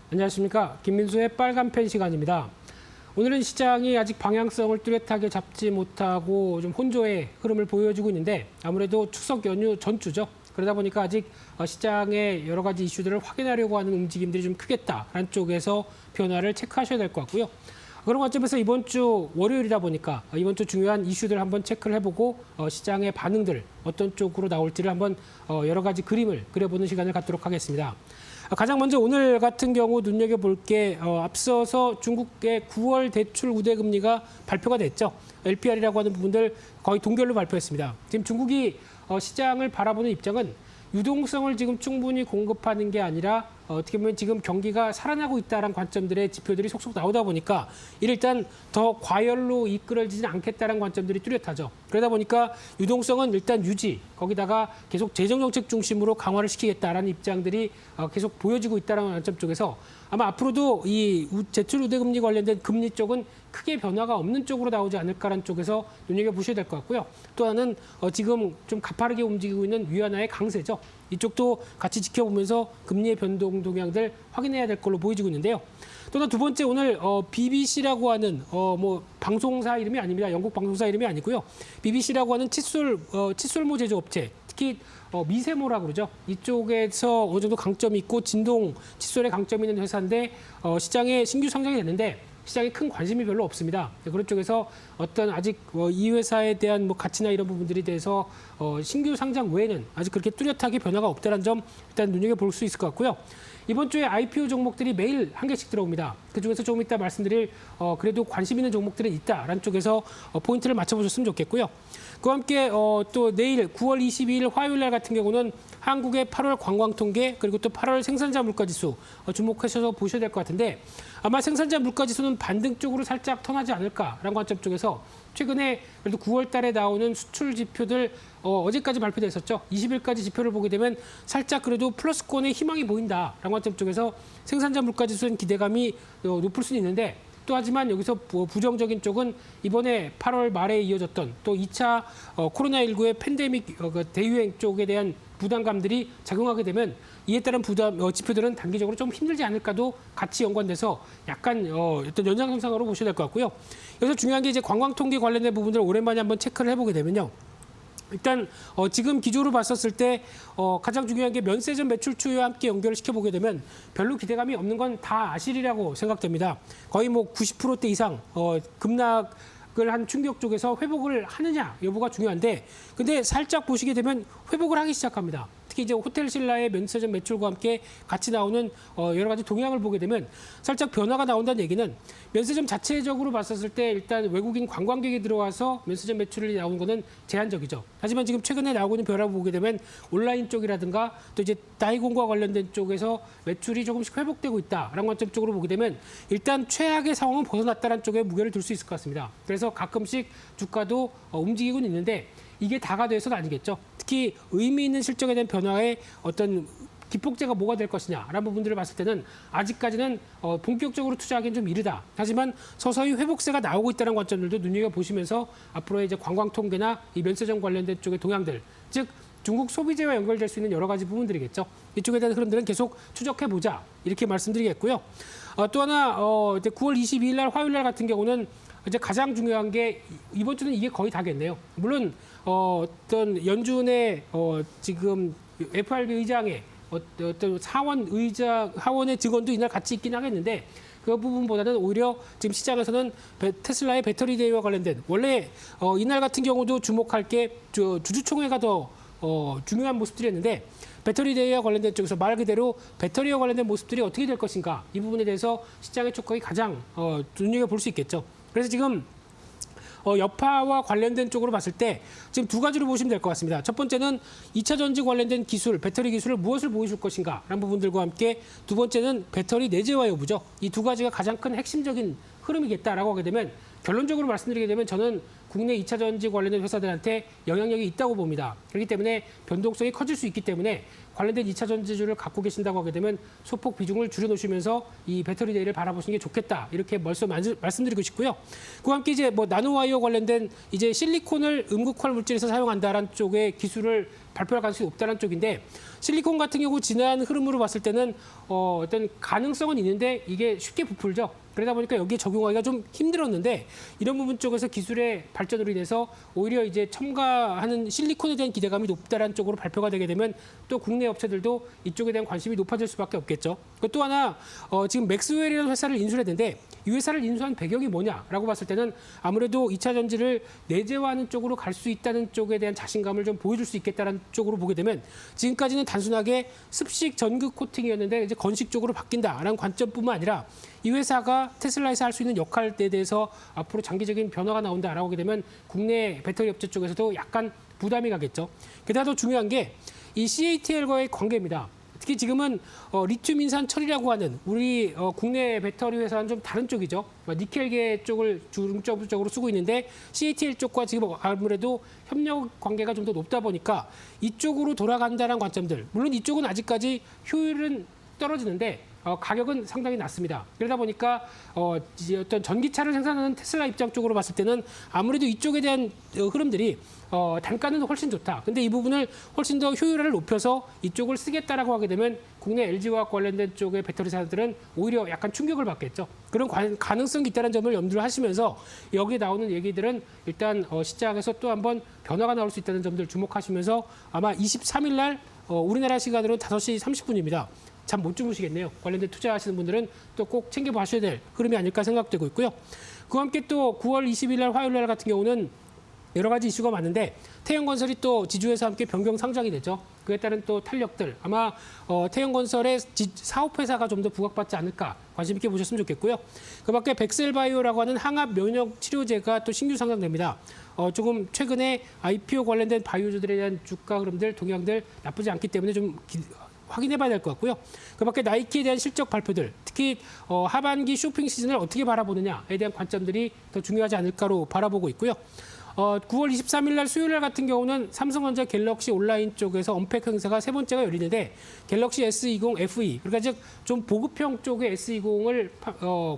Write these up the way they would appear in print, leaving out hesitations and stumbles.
안녕하십니까. 김민수의 빨간펜 시간입니다. 오늘은 시장이 아직 방향성을 뚜렷하게 잡지 못하고 좀 혼조의 흐름을 보여주고 있는데 아무래도 추석 연휴 전주죠. 그러다 보니까 아직 시장의 여러 가지 이슈들을 확인하려고 하는 움직임들이 좀 크겠다라는 쪽에서 변화를 체크하셔야 될 것 같고요. 그런 관점에서 이번 주 월요일이다 보니까 이번 주 중요한 이슈들 한번 체크를 해보고 시장의 반응들 어떤 쪽으로 나올지를 한번 여러 가지 그림을 그려보는 시간을 갖도록 하겠습니다. 가장 먼저 오늘 같은 경우 눈여겨볼 게 앞서서 중국의 9월 대출 우대금리가 발표가 됐죠. LPR이라고 하는 부분들 거의 동결로 발표했습니다. 지금 중국이 시장을 바라보는 입장은 유동성을 지금 충분히 공급하는 게 아니라 어떻게 보면 지금 경기가 살아나고 있다는 관점들의 지표들이 속속 나오다 보니까 일단 더 과열로 이끌어지지 않겠다는 관점들이 뚜렷하죠. 그러다 보니까 유동성은 일단 유지, 거기다가 계속 재정정책 중심으로 강화를 시키겠다라는 입장들이 계속 보여지고 있다는 관점 쪽에서 아마 앞으로도 이 대출 우대금리 관련된 금리 쪽은 크게 변화가 없는 쪽으로 나오지 않을까라는 쪽에서 눈여겨보셔야 될 것 같고요. 또 하나는 지금 좀 가파르게 움직이고 있는 위안화의 강세죠. 이쪽도 같이 지켜보면서 금리의 변동 동향들 확인해야 될 걸로 보여지고 있는데요. 또 하나 두 번째 오늘 BBC라고 하는 뭐 방송사 이름이 아닙니다. 영국 방송사 이름이 아니고요. BBC라고 하는 칫솔모 제조업체, 특히 미세모라고 그러죠. 이쪽에서 어느 정도 강점이 있고 진동 칫솔에 강점이 있는 회사인데 시장에 신규 상장이 됐는데 시장에 큰 관심이 별로 없습니다. 그런 쪽에서 어떤 아직 이 회사에 대한 뭐 가치나 이런 부분들에 대해서 신규 상장 외에는 아직 그렇게 뚜렷하게 변화가 없다는 점 일단 눈여겨볼 수 있을 것 같고요. 이번 주에 IPO 종목들이 매일 한 개씩 들어옵니다. 그중에서 조금 이따 말씀드릴 그래도 관심 있는 종목들이 있다라는 쪽에서 포인트를 맞춰보셨으면 좋겠고요. 그와 함께 또 내일 9월 22일 화요일 날 같은 경우는 한국의 8월 관광 통계 그리고 또 8월 생산자 물가지수 주목하셔서 보셔야 될 것 같은데 아마 생산자 물가지수는 반등 쪽으로 살짝 턴하지 않을까라는 관점 쪽에서 최근에 그래도 9월 달에 나오는 수출 지표들 어제까지 발표됐었죠. 20일까지 지표를 보게 되면 살짝 그래도 플러스권의 희망이 보인다라는 관점 쪽에서 생산자 물가지수는 기대감이 높을 수는 있는데 또 하지만 여기서 부정적인 쪽은 이번에 8월 말에 이어졌던 또 2차 코로나19의 팬데믹 대유행 쪽에 대한 부담감들이 작용하게 되면 이에 따른 지표들은 단기적으로 좀 힘들지 않을까도 같이 연관돼서 약간 어떤 연장선상으로 보셔야 될 것 같고요. 여기서 중요한 게 이제 관광 통계 관련된 부분들을 오랜만에 한번 체크를 해보게 되면요. 일단 지금 기조로 봤었을 때 가장 중요한 게 면세점 매출 추이와 함께 연결을 시켜보게 되면 별로 기대감이 없는 건 다 아실이라고 생각됩니다. 거의 뭐 90%대 이상 급락을 한 충격 쪽에서 회복을 하느냐 여부가 중요한데 근데 살짝 보시게 되면 회복을 하기 시작합니다. 특히 이제 호텔 신라의 면세점 매출과 함께 같이 나오는 여러 가지 동향을 보게 되면 살짝 변화가 나온다는 얘기는 면세점 자체적으로 봤었을 때 일단 외국인 관광객이 들어와서 면세점 매출이 나오는 것은 제한적이죠. 하지만 지금 최근에 나오고 있는 변화를 보게 되면 온라인 쪽이라든가 또 이제 다이공과 관련된 쪽에서 매출이 조금씩 회복되고 있다라는 관점 쪽으로 보게 되면 일단 최악의 상황은 벗어났다는 쪽에 무게를 둘 수 있을 것 같습니다. 그래서 가끔씩 주가도 움직이고 있는데 이게 다가 돼서는 아니겠죠. 특히 의미 있는 실적에 대한 변화의 어떤 기폭제가 뭐가 될 것이냐라는 부분들을 봤을 때는 아직까지는 본격적으로 투자하기는 좀 이르다. 하지만 서서히 회복세가 나오고 있다는 관점들도 눈여겨보시면서 앞으로의 이제 관광 통계나 이 면세점 관련된 쪽의 동향들, 즉 중국 소비재와 연결될 수 있는 여러 가지 부분들이겠죠. 이쪽에 대한 흐름들은 계속 추적해보자. 이렇게 말씀드리겠고요. 또 하나 이제 9월 22일 날 화요일 날 같은 경우는 이제 가장 중요한 게 이번 주는 이게 거의 다겠네요. 물론 어떤 연준의 지금 FRB 의장의 어떤 하원의 증언도 이날 같이 있긴 하겠는데 그 부분보다는 오히려 지금 시장에서는 테슬라의 배터리 대회와 관련된 원래 이날 같은 경우도 주목할 게 주주총회가 더 중요한 모습들이었는데 배터리 대회와 관련된 쪽에서 말 그대로 배터리와 관련된 모습들이 어떻게 될 것인가 이 부분에 대해서 시장의 촉각이 가장 눈여겨볼 수 있겠죠. 그래서 지금 여파와 관련된 쪽으로 봤을 때 지금 두 가지로 보시면 될 것 같습니다. 첫 번째는 2차 전지 관련된 기술, 배터리 기술을 무엇을 보여줄 것인가 라는 부분들과 함께 두 번째는 배터리 내재화 여부죠. 이 두 가지가 가장 큰 핵심적인 흐름이겠다라고 하게 되면 결론적으로 말씀드리게 되면 저는 국내 2차 전지 관련된 회사들한테 영향력이 있다고 봅니다. 그렇기 때문에 변동성이 커질 수 있기 때문에 관련된 2차 전지주를 갖고 계신다고 하게 되면 소폭 비중을 줄여놓으시면서 이 배터리 데이를 바라보시는 게 좋겠다. 이렇게 말씀드리고 싶고요. 그와 함께 이제 뭐 나노와이어 관련된 이제 실리콘을 음극화 물질에서 사용한다라는 쪽의 기술을 발표할 가능성이 높다는 쪽인데 실리콘 같은 경우 지난 흐름으로 봤을 때는 어떤 가능성은 있는데 이게 쉽게 부풀죠. 그러다 보니까 여기에 적용하기가 좀 힘들었는데 이런 부분 쪽에서 기술의 발전으로 인해서 오히려 이제 첨가하는 실리콘에 대한 기대감이 높다라는 쪽으로 발표가 되게 되면 또 국내 업체들도 이쪽에 대한 관심이 높아질 수밖에 없겠죠. 또 하나 지금 맥스웰이라는 회사를 인수를 했는데 이 회사를 인수한 배경이 뭐냐라고 봤을 때는 아무래도 2차 전지를 내재화하는 쪽으로 갈 수 있다는 쪽에 대한 자신감을 좀 보여줄 수 있겠다는 쪽으로 보게 되면 지금까지는 단순하게 습식 전극 코팅이었는데 이제 건식 쪽으로 바뀐다라는 관점뿐만 아니라 이 회사가 테슬라에서 할 수 있는 역할에 대해서 앞으로 장기적인 변화가 나온다라고 하게 되면 국내 배터리 업체 쪽에서도 약간 부담이 가겠죠. 게다가 더 중요한 게 이 CATL과의 관계입니다. 특히 지금은 리튬 인산 처리라고 하는 우리 국내 배터리 회사는 좀 다른 쪽이죠. 니켈계 쪽을 중점적으로 쓰고 있는데 CATL 쪽과 지금 아무래도 협력 관계가 좀 더 높다 보니까 이쪽으로 돌아간다는 관점들. 물론 이쪽은 아직까지 효율은 떨어지는데 가격은 상당히 낮습니다. 그러다 보니까 이제 어떤 전기차를 생산하는 테슬라 입장 쪽으로 봤을 때는 아무래도 이쪽에 대한 흐름들이 단가는 훨씬 좋다. 근데 이 부분을 훨씬 더 효율화를 높여서 이쪽을 쓰겠다라고 하게 되면 국내 LG화학 관련된 쪽의 배터리사들은 오히려 약간 충격을 받겠죠. 그런 가능성이 있다는 점을 염두를 하시면서 여기에 나오는 얘기들은 일단 시장에서 또 한번 변화가 나올 수 있다는 점들 주목하시면서 아마 23일 날 우리나라 시간으로 5시 30분입니다. 잠 못 주무시겠네요. 관련된 투자하시는 분들은 또 꼭 챙겨봐셔야 될 흐름이 아닐까 생각되고 있고요. 그와 함께 또 9월 20일 날 화요일 날 같은 경우는 여러 가지 이슈가 많은데 태형건설이 또 지주회사 함께 변경 상장이 되죠. 그에 따른 또 탄력들 아마 태형건설의 사업회사가 좀 더 부각받지 않을까 관심 있게 보셨으면 좋겠고요. 그밖에 백셀바이오라고 하는 항압 면역 치료제가 또 신규 상장됩니다. 조금 최근에 IPO 관련된 바이오주들에 대한 주가 흐름들 동향들 나쁘지 않기 때문에 좀 확인해봐야 될 것 같고요. 그밖에 나이키에 대한 실적 발표들, 특히 하반기 쇼핑 시즌을 어떻게 바라보느냐에 대한 관점들이 더 중요하지 않을까로 바라보고 있고요. 9월 23일 날 수요일 날 같은 경우는 삼성전자 갤럭시 온라인 쪽에서 언팩 행사가 세 번째가 열리는데 갤럭시 S20 FE, 그러니까 즉 좀 보급형 쪽의 S20을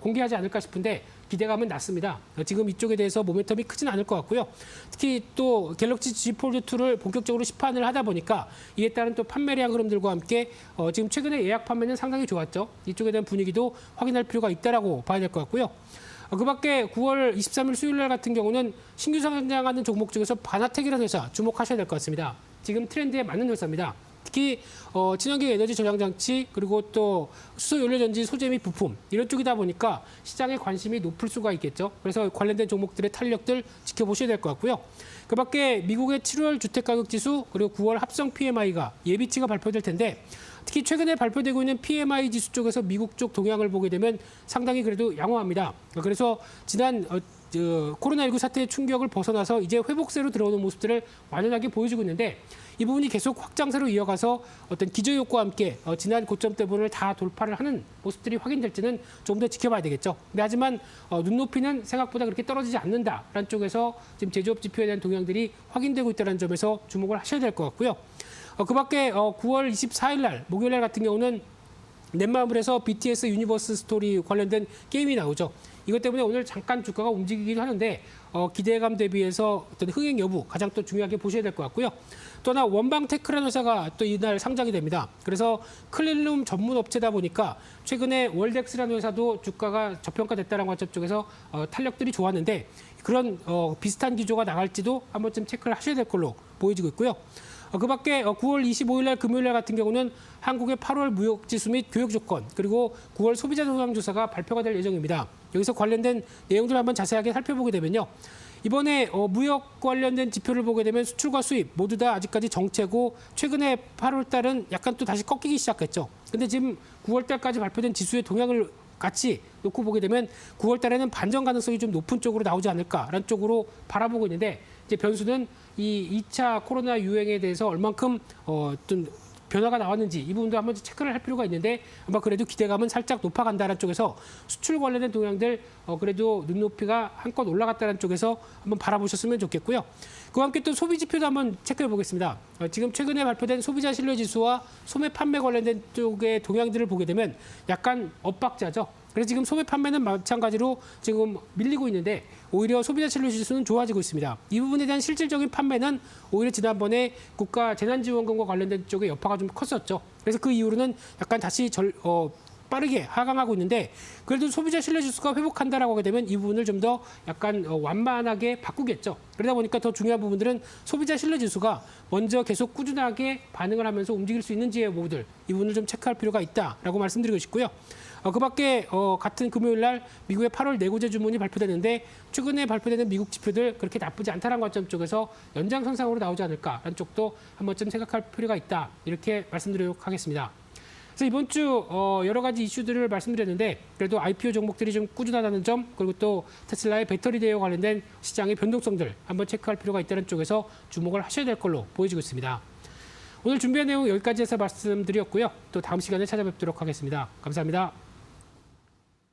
공개하지 않을까 싶은데 기대감은 낮습니다. 지금 이쪽에 대해서 모멘텀이 크진 않을 것 같고요. 특히 또 갤럭시 Z 폴드2를 본격적으로 시판을 하다 보니까 이에 따른 또 판매량 흐름들과 함께 지금 최근에 예약 판매는 상당히 좋았죠. 이쪽에 대한 분위기도 확인할 필요가 있다라고 봐야 될 것 같고요. 그 밖에 9월 23일 수요일 날 같은 경우는 신규 상장하는 종목 중에서 바나텍이라는 회사 주목하셔야 될 것 같습니다. 지금 트렌드에 맞는 회사입니다. 특히 친환경 에너지 저장 장치 그리고 또 수소 연료 전지 소재 및 부품 이런 쪽이다 보니까 시장에 관심이 높을 수가 있겠죠. 그래서 관련된 종목들의 탄력들 지켜보셔야 될 것 같고요. 그밖에 미국의 7월 주택 가격 지수 그리고 9월 합성 PMI가 예비치가 발표될 텐데 특히 최근에 발표되고 있는 PMI 지수 쪽에서 미국 쪽 동향을 보게 되면 상당히 그래도 양호합니다. 그래서 지난 코로나19 사태의 충격을 벗어나서 이제 회복세로 들어오는 모습들을 완연하게 보여주고 있는데 이 부분이 계속 확장세로 이어가서 어떤 기저효과와 함께 지난 고점대 부분을 다 돌파를 하는 모습들이 확인될지는 좀 더 지켜봐야 되겠죠. 근데 하지만 눈높이는 생각보다 그렇게 떨어지지 않는다라는 쪽에서 지금 제조업 지표에 대한 동향들이 확인되고 있다는 점에서 주목을 하셔야 될 것 같고요. 그 밖에 9월 24일 날 목요일 날 같은 경우는 넷마블에서 BTS 유니버스 스토리 관련된 게임이 나오죠. 이것 때문에 오늘 잠깐 주가가 움직이기도 하는데 기대감 대비해서 어떤 흥행 여부 가장 또 중요하게 보셔야 될 것 같고요. 또 하나 원방테크라는 회사가 또 이날 상장이 됩니다. 그래서 클린룸 전문 업체다 보니까 최근에 월덱스라는 회사도 주가가 저평가됐다는 관점 쪽에서 탄력들이 좋았는데 그런 비슷한 기조가 나갈지도 한 번쯤 체크를 하셔야 될 걸로 보여지고 있고요. 그 밖에 9월 25일 날 금요일 날 같은 경우는 한국의 8월 무역지수 및 교역 조건 그리고 9월 소비자 소망조사가 발표가 될 예정입니다. 여기서 관련된 내용들을 한번 자세하게 살펴보게 되면요. 이번에 무역 관련된 지표를 보게 되면 수출과 수입 모두 다 아직까지 정체고 최근에 8월 달은 약간 또 다시 꺾이기 시작했죠. 근데 지금 9월 달까지 발표된 지수의 동향을 같이 놓고 보게 되면 9월 달에는 반전 가능성이 좀 높은 쪽으로 나오지 않을까라는 쪽으로 바라보고 있는데 이제 변수는 이 2차 코로나 유행에 대해서 얼만큼 좀 변화가 나왔는지 이 부분도 한번 체크를 할 필요가 있는데 아마 그래도 기대감은 살짝 높아간다는 쪽에서 수출 관련된 동향들 그래도 눈높이가 한껏 올라갔다는 쪽에서 한번 바라보셨으면 좋겠고요. 그와 함께 또 소비 지표도 한번 체크해 보겠습니다. 지금 최근에 발표된 소비자 신뢰 지수와 소매 판매 관련된 쪽의 동향들을 보게 되면 약간 엇박자죠. 그래서 지금 소매 판매는 마찬가지로 지금 밀리고 있는데 오히려 소비자 신뢰 지수는 좋아지고 있습니다. 이 부분에 대한 실질적인 판매는 오히려 지난번에 국가 재난지원금과 관련된 쪽에 여파가 좀 컸었죠. 그래서 그 이후로는 약간 다시 빠르게 하강하고 있는데 그래도 소비자 신뢰 지수가 회복한다라고 하게 되면 이 부분을 좀 더 약간 완만하게 바꾸겠죠. 그러다 보니까 더 중요한 부분들은 소비자 신뢰 지수가 먼저 계속 꾸준하게 반응을 하면서 움직일 수 있는지의 부분들 이 부분을 좀 체크할 필요가 있다라고 말씀드리고 싶고요. 그밖에 같은 금요일 날 미국의 8월 내구재 주문이 발표되는데 최근에 발표되는 미국 지표들 그렇게 나쁘지 않다는 관점 쪽에서 연장선상으로 나오지 않을까라는 쪽도 한 번쯤 생각할 필요가 있다. 이렇게 말씀드리도록 하겠습니다. 그래서 이번 주 여러 가지 이슈들을 말씀드렸는데 그래도 IPO 종목들이 좀 꾸준하다는 점 그리고 또 테슬라의 배터리 대여 관련된 시장의 변동성들 한번 체크할 필요가 있다는 쪽에서 주목을 하셔야 될 걸로 보여지고 있습니다. 오늘 준비한 내용 여기까지 해서 말씀드렸고요. 또 다음 시간에 찾아뵙도록 하겠습니다. 감사합니다.